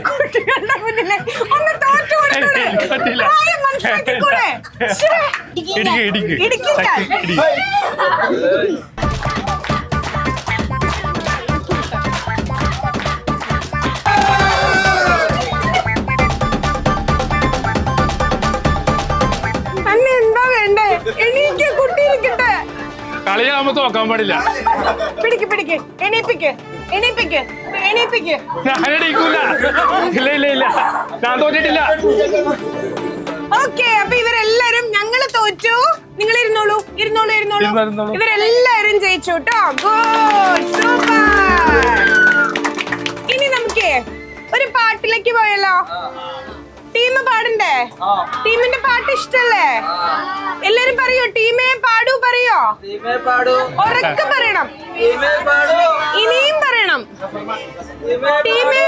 കുട്ടികളുടെ മുന്നില് ഒന്ന് തോറ്റു കൊടുത്തൂടെ? മനസ്സിലാക്കിക്കൂടെ? ഇടിക്കാൻ. അന്നെ എന്താ വേണ്ടേ? എണീക്ക്, കുട്ടി ഇരിക്കട്ടെ. കളിയാകുമ്പോ നോക്കാൻ പാടില്ല. പിടിക്ക്, എണീപ്പിക്ക്. ഞാൻ എണീക്കൂല. ഇല്ല ഞാൻ തോറ്റിട്ടില്ല. ഓക്കെ, അപ്പൊ ഇവരെല്ലാരും ഞങ്ങള് തോറ്റു. നിങ്ങൾ ഇരുന്നോളൂ. ഇവരെല്ലാരും ജയിച്ചു കേട്ടോ. Good, super. ഇനി നമുക്ക് ഒരു പാട്ടിലേക്ക് പോയല്ലോ. ടീം പാടണ്ടേ? ടീമിന്റെ പാട്ട് ഇഷ്ടല്ലേ? എല്ലാരും പറയോ? ടീമേ പാടൂ പറയോ? ഉറക്കെ പറയണം. ഇനിയും പറയണം. ടീമേ